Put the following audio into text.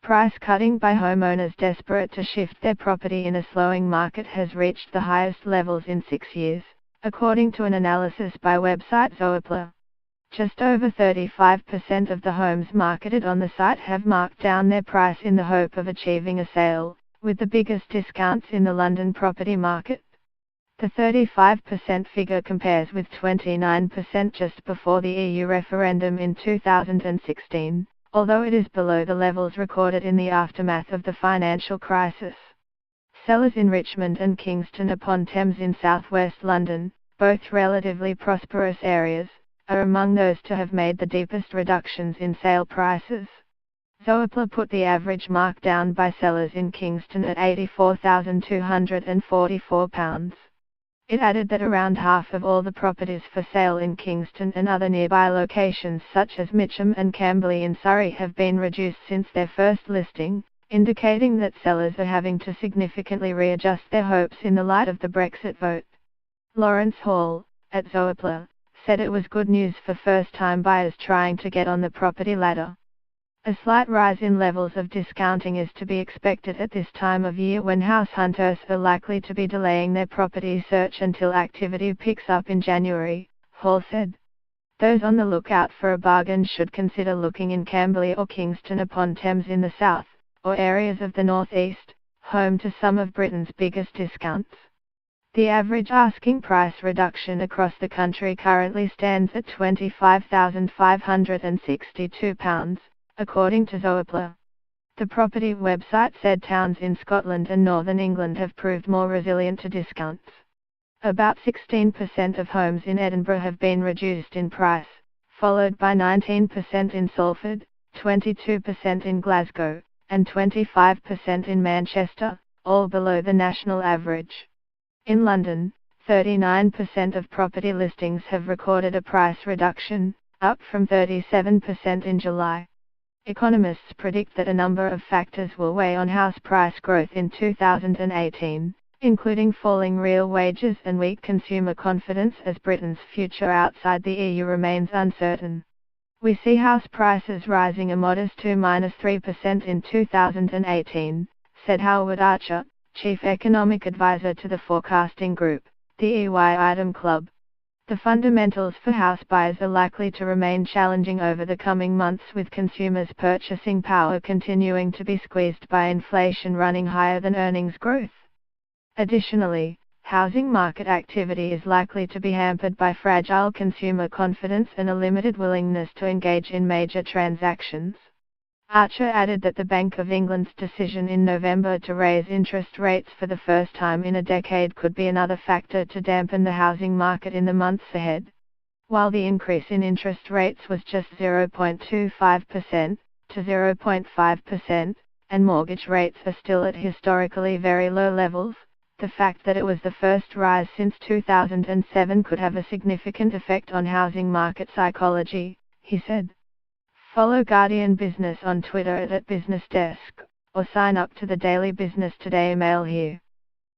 Price cutting by homeowners desperate to shift their property in a slowing market has reached the highest levels in 6 years, according to an analysis by website Zoopla. Just over 35% of the homes marketed on the site have marked down their price in the hope of achieving a sale, with the biggest discounts in the London property market. The 35% figure compares with 29% just before the EU referendum in 2016. Although it is below the levels recorded in the aftermath of the financial crisis. Sellers in Richmond and Kingston upon Thames in southwest London, both relatively prosperous areas, are among those to have made the deepest reductions in sale prices. Zoopla put the average markdown by sellers in Kingston at £84,244. It added that around half of all the properties for sale in Kingston and other nearby locations such as Mitcham and Camberley in Surrey have been reduced since their first listing, indicating that sellers are having to significantly readjust their hopes in the light of the Brexit vote. Lawrence Hall, at Zoopla, said it was good news for first-time buyers trying to get on the property ladder. A slight rise in levels of discounting is to be expected at this time of year when house hunters are likely to be delaying their property search until activity picks up in January, Hall said. Those on the lookout for a bargain should consider looking in Camberley or Kingston upon Thames in the south, or areas of the northeast, home to some of Britain's biggest discounts. The average asking price reduction across the country currently stands at £25,562. According to Zoopla. The property website said towns in Scotland and northern England have proved more resilient to discounts. About 16% of homes in Edinburgh have been reduced in price, followed by 19% in Salford, 22% in Glasgow, and 25% in Manchester, all below the national average. In London, 39% of property listings have recorded a price reduction, up from 37% in July. Economists predict that a number of factors will weigh on house price growth in 2018, including falling real wages and weak consumer confidence as Britain's future outside the EU remains uncertain. We see house prices rising a modest 2–3% in 2018, said Howard Archer, Chief Economic Advisor to the Forecasting Group, the EY Item Club. The fundamentals for house buyers are likely to remain challenging over the coming months with consumers' purchasing power continuing to be squeezed by inflation running higher than earnings growth. Additionally, housing market activity is likely to be hampered by fragile consumer confidence and a limited willingness to engage in major transactions. Archer added that the Bank of England's decision in November to raise interest rates for the first time in a decade could be another factor to dampen the housing market in the months ahead. While the increase in interest rates was just 0.25% to 0.5%, and mortgage rates are still at historically very low levels, the fact that it was the first rise since 2007 could have a significant effect on housing market psychology, he said. Follow Guardian Business on Twitter at @BusinessDesk, or sign up to the Daily Business Today email here.